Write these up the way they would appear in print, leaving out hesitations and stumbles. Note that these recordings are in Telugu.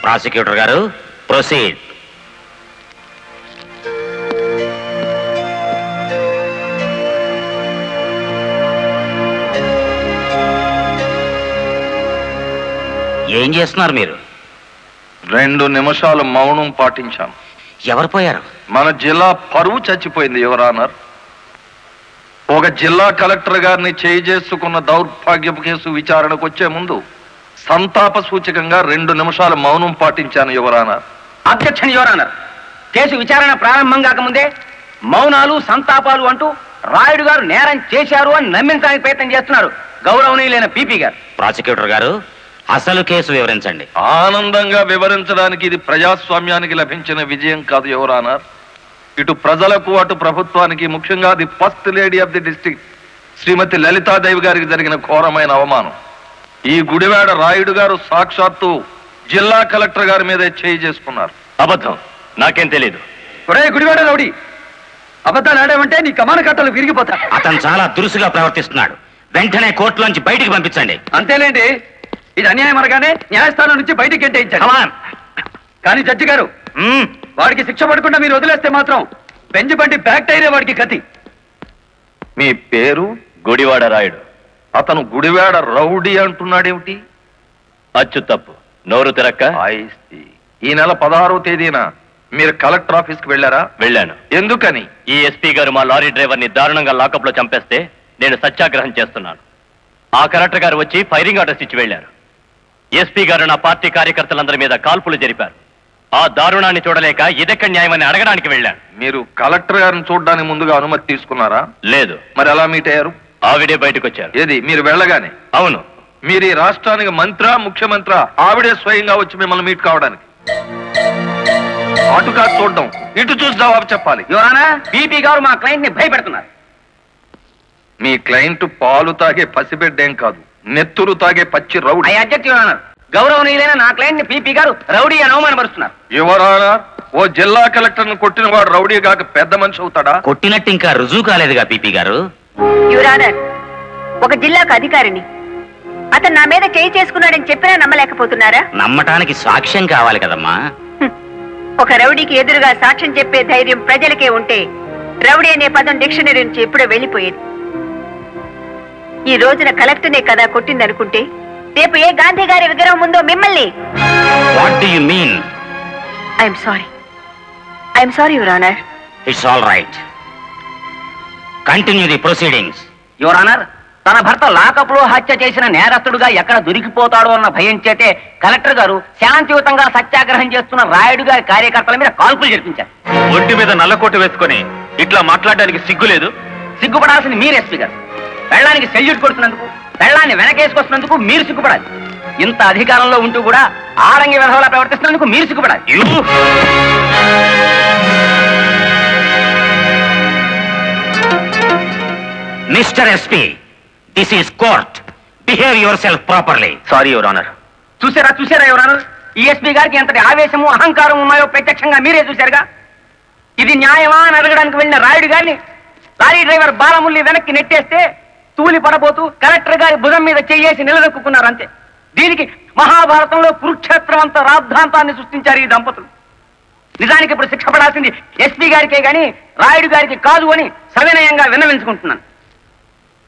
ప్రాసిక్యూటర్ గారు ప్రొసీడ్. ఏం చేస్తున్నారు మీరు? 2 నిమిషాలు మౌనం పాటించాను. ఎవరు పోయారు? మన జిల్లా పరువు చచ్చిపోయింది యువర్ ఆనర్. ఒక జిల్లా కలెక్టర్ గారిని చేసుకున్న దౌర్భాగ్యపు కేసు విచారణకు వచ్చే ముందు సంతాప సూచకంగా 2 నిమిషాలు మౌనం పాటించాను your honour. Objection your honour. Case విచారణ ప్రారంభం కాకముందే మౌనాలు సంతాపాలు అంటూ రాయుడు గారు నేరం చేశారు అని నమ్మించడానికి ప్రయత్నం చేస్తున్నారు గౌరవనీయులైన పీపీ గారు. ప్రాసిక్యూటర్ గారు అసలు కేసు వివరించండి. ఆనందంగా వివరించడానికి ఇది ప్రజాస్వామ్యానికి లభించిన విజయం కాదు యువర్ ఆనర్. ఇటు ప్రజలకు అటు ప్రభుత్వానికి, ముఖ్యంగా the first lady of the district Shrimati Lalitadevi గారికి జరిగిన ఘోరమైన అవమానం. ఈ గుడివాడ రాయుడు గారు సాక్షాత్తు జిల్లా కలెక్టర్ గారి మీదే చేసుకున్నారు. అబద్ధం, నాకేం తెలీదు. గుడివాడ రౌడీ, అబద్ధాలు ఆడామంటే నీ కమాన కట్టలు విరిగిపోతా. అతను చాలా దురుసుగా ప్రవర్తిస్తున్నాడు. వెంటనే కోర్టులోంచి బయటికి పంపించండి. అంతేలేండి, ఇది అన్యాయం అనగానే న్యాయస్థానం నుంచి బయటికి గెంటేయించాడు. కానీ జడ్జి గారు, వాడికి శిక్ష పడకుండా మీరు వదిలేస్తే మాత్రం బెంచ్ బండి బ్యాక్ టైరే వాడికి గతి. మీ పేరు? గుడివాడ రాయుడు. అతను గుడివాడ రౌడీ అంటున్నాడేమిటి? అచ్చు తప్పు, నోరు తిరక్క. ఈ నెల 16వ తేదీన మీరు కలెక్టర్ ఆఫీస్ కి వెళ్ళారా? వెళ్ళాను. ఎందుకని? ఈ ఎస్పీ గారు మా లారీ డ్రైవర్ ని దారుణంగా లాకప్ లో చంపేస్తే నేను సత్యాగ్రహం చేస్తున్నాను. ఆ కలెక్టర్ గారు వచ్చి ఫైరింగ్ ఆర్డర్స్ ఇచ్చి వెళ్లారు. ఎస్పీ గారు నా పార్టీ కార్యకర్తలందరి మీద కాల్పులు జరిపారు. ఆ దారుణాన్ని చూడలేక ఇదెక్కడ న్యాయమని అడగడానికి వెళ్ళాను. మీరు కలెక్టర్ గారిని చూడడానికి ముందుగా అనుమతి తీసుకున్నారా? లేదు. మరి ఎలా మీట్ అయ్యారు? ఆవిడే బయటకు వచ్చారు. ఏది, మీరు వెళ్ళగానే? అవును. మీరు ఈ రాష్ట్రానికి మంత్రా, ముఖ్యమంత్రి? ఆవిడే స్వయంగా వచ్చి మిమ్మల్ని మీట్ కావడానికి? అటు కాదు చూడడం, ఇటు చూసి జవాబు చెప్పాలి. యువరానా, పీపీ గారు మా క్లయింట్ ని భయపెడుతున్నారు. మీ క్లయింట్ పాలు తాగే పసిబిడ్డేం కాదు, నెత్తురు తాగే పచ్చి రౌడీ. గౌరవనీయులైన నా క్లయింట్ ని పీపీ గారు రౌడీ అని అవమానపరుస్తున్నారు. యువరానా, ఓ జిల్లా కలెక్టర్ ను కొట్టిన వాడు రౌడీ కాక పెద్ద మనిషి అవుతాడా? కొట్టినట్టు ఇంకా రుజువు కాలేదుగా పీపీ గారు. యువరానర్, ఒక జిల్లాకు అధికారిని అతను నా మీద చేసుకున్నాడని చెప్పినా నమ్మలేకపోతున్నారా? నమ్మటానికి సాక్ష్యం కావాలి కదమ్మా. ఒక రౌడీకి ఎదురుగా సాక్ష్యం చెప్పే ధైర్యం ప్రజలకే ఉంటే రౌడీ అనే పదం డిక్షనరీ నుంచి ఎప్పుడో వెళ్ళిపోయేది. ఈ రోజున కలెక్టర్నే కదా కొట్టిందనుకుంటే రేపు ఏ గాంధీ గారి విగ్రహం ఉందో మిమ్మల్ని. What do you mean? I'm sorry your honour. It's all right. Continue the proceedings. Your honour, తన భర్త లాకప్ లో హత్య చేసిన నేరస్తుడుగా ఎక్కడ దొరికిపోతాడో అన్న భయం చేతే కలెక్టర్ గారు శాంతియుతంగా సత్యాగ్రహం చేస్తున్న రాయుడు గారి కార్యకర్తల మీద కాల్పులు జరిపించారు. ఒంటి మీద నల్లకోటు వేసుకొని ఇట్లా మాట్లాడడానికి సిగ్గులేదు? సిగ్గుపడాల్సింది మీరు ఎస్పీ గారు. పెళ్ళానికి సెల్యూట్ కొడుతున్నందుకు, పెళ్ళాన్ని వెనకేసుకొస్తున్నందుకు మీరు సిగ్గుపడాలి. ఇంత అధికారంలో ఉంటూ కూడా ఆరంగి విధవలా ప్రవర్తిస్తున్నందుకు మీరు సిగ్గుపడాలి. Mister SP, this is court. Behave yourself properly. Sorry your honour. చూసారా యువర్ ఆనర్, ఈ ఎస్పీ గారికి ఎంతటి ఆవేశము అహంకారం ఉన్నాయో ప్రత్యక్షంగా మీరే చూశారుగా. ఇది న్యాయమా అని అడగడానికి వెళ్ళిన రాయుడు గారిని లారీ డ్రైవర్ బాలముల్లి వెనక్కి నెట్టేస్తే తూలి పడబోతూ కలెక్టర్ గారి భుజం మీద చేయేసి నిలదొక్కున్నారు అంతే. దీనికి మహాభారతంలో కురుక్షేత్రం అంత రాద్ధాంతాన్ని సృష్టించారు ఈ దంపతులు. నిజానికి ఇప్పుడు శిక్ష పడాల్సింది ఎస్పీ గారికే గాని రాయుడు గారికి కాదు అని సవినయంగా విన్నవించుకుంటున్నాను.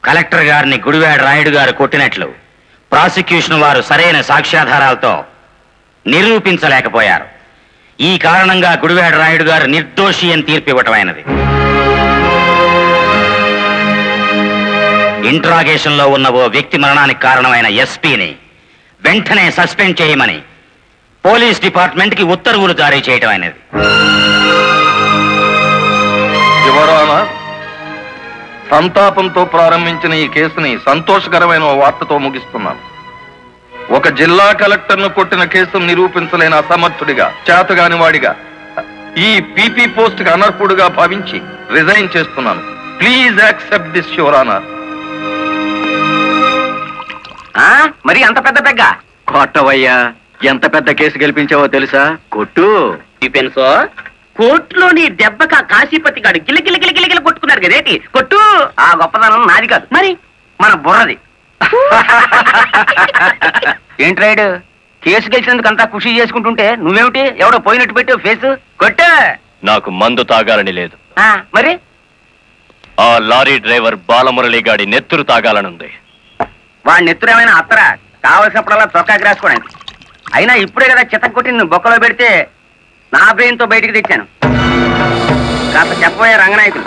కలెక్టర్ గారిని గుడివాడ రాయుడు గారు కొట్టినట్లు ప్రాసిక్యూషన్ వారు సరైన సాక్ష్యాధారాలతో నిరూపించలేకపోయారు. ఈ కారణంగా గుడివాడ రాయుడు గారు నిర్దోషి అని తీర్పు ఇవ్వటమైనది. ఇంట్రాగేషన్ లో ఉన్న ఓ వ్యక్తి మరణానికి కారణమైన ఎస్పీని వెంటనే సస్పెండ్ చేయమని పోలీస్ డిపార్ట్మెంట్ కి ఉత్తర్వులు జారీ చేయటం అయినది. సంతాపంతో ప్రారంభించిన ఈ కేసుని సంతోషకరమైన వార్తతో ముగిస్తున్నాను. ఒక జిల్లా కలెక్టర్ ను కొట్టిన కేసును నిరూపించలేని అసమర్థుడిగా, చేతగాని వాడిగా, ఈ పీపీ పోస్ట్ కి అనర్హుడుగా భావించి రిజైన్ చేస్తున్నాను. Please accept this your honour. మరి అంత పెద్ద పెగ్గ కొట్టవయ్యా. ఎంత పెద్ద కేసు గెలిపించావో తెలుసా? కొట్టు. పెన్సో కోర్టులో నీ దెబ్బక కాశీపతి గాడు గిలగిల కొట్టుకున్నారు కదేటి. కొట్టు. ఆ గొప్పదనం నాది కాదు, మరి మన బుర్రది. ఏంటి రైడు కేసు గెలిచినందుకు అంతా ఖుషి చేసుకుంటుంటే నువ్వేమిటి ఎవడో పోయినట్టు పెట్టావు ఫేస్ కొట్టే. నాకు మందు తాగాలని లేదు. మరి ఆ లారీ డ్రైవర్ బాలమురళి గాడి నెత్తురు తాగాలనుంది. వాడి నెత్తురు ఏమైనా అత్తరా? కావలసినప్పుడల్లా చొక్కాకి రాసుకోవడానికి. అయినా ఇప్పుడే కదా చితక్ కొట్టి నువ్వు బొక్కలో పెడితే నా బ్రెయిన్తో బయటికి తెచ్చాను. కాస్త చెప్పబోయే రంగనాయకులు.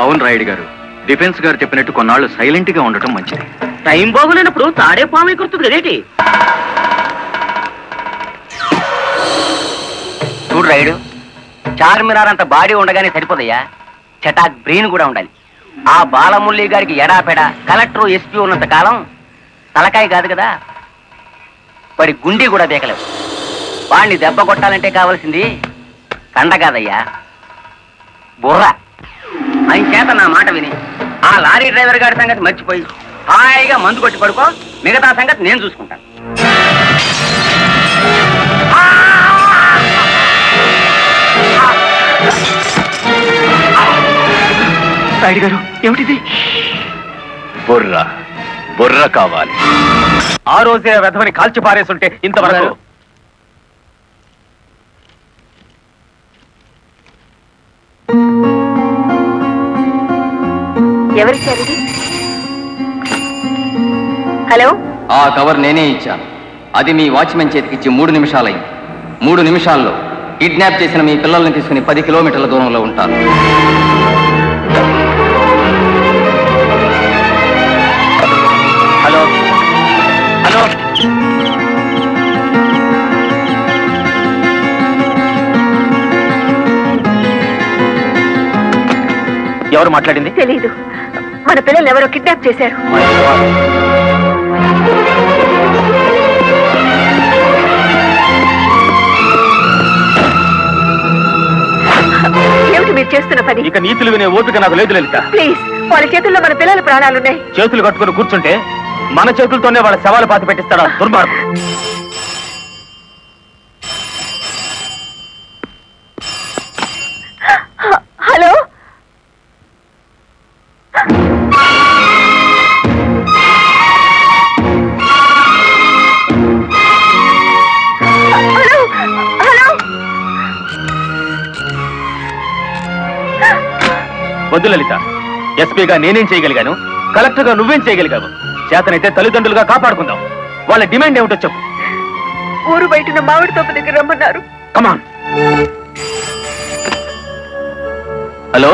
అవును రాయుడు గారు, డిఫెన్స్ గారు చెప్పినట్టు కొన్నాళ్ళు సైలెంట్ గా ఉండటం మంచిది. టైం బాగులేనప్పుడు తాడే పాము కుర్తుంది కదేటి. చూడు రాయుడు, చార్మినార్ అంత బాడీ ఉండగానే సరిపోదయ్యా, చటాక్ బ్రెయిన్ కూడా ఉండాలి. ఆ బాలమురళి గారికి ఎడాపెడ కలెక్టర్ ఎస్పీ ఉన్నంత కాలం తలకాయ కాదు కదా, వాడి గుండీ కూడా బేకలేవు. వాడిని దెబ్బ కొట్టాలంటే కావాల్సింది కండ కాదయ్యా, బుర్ర. ఆయన చేత నా మాట విని ఆ లారీ డ్రైవర్ గారి సంగతి మర్చిపోయి హాయిగా మందు కొట్టి పడుకో, మిగతా సంగతి నేను చూసుకుంటాను. రాయుడు గారు, ఏమిటిది? బుర్ర బుర్ర కావాలి. ఆ రోజే వెధవని కాల్చి పారేస్తుంటే ఇంతవరకు. ఎవరిచ్చారు? హలో, ఆ కవర్ నేనే ఇచ్చాను. అది మీ వాచ్మెన్ చేతికిచ్చి 3 నిమిషాలైంది. 3 నిమిషాల్లో కిడ్నాప్ చేసిన మీ పిల్లల్ని తీసుకుని 10 కిలోమీటర్ల దూరంలో ఉంటారు. హలో హలో, ఎవరు మాట్లాడింది? తెలీదు. మన పిల్లలు ఎవరో కిడ్నాప్ చేశారు. ఏమిటి మీరు చేస్తున్న పని? ఇక నీతులు వినే ఓపిక నాకు లేదు లలిత. ప్లీజ్, వాళ్ళ చేతుల్లో మన పిల్లల ప్రాణాలున్నాయి. చేతులు కట్టుకుని కూర్చుంటే మన చేతులతోనే వాళ్ళ శవాలు పాతి పెట్టిస్తాడా దుర్మార్గం. హలో, వద్దు లలిత, ఎస్పీగా నేనేం చేయగలిగాను, కలెక్టర్గా నువ్వేం చేయగలిగావు? చేతనైతే తల్లిదండ్రులుగా కాపాడుకుందాం. వాళ్ళ డిమాండ్ ఏమిటో చెప్పు. ఊరు బయట మామిడి తోపు దగ్గర రమ్మన్నారు. కమాన్. హలో,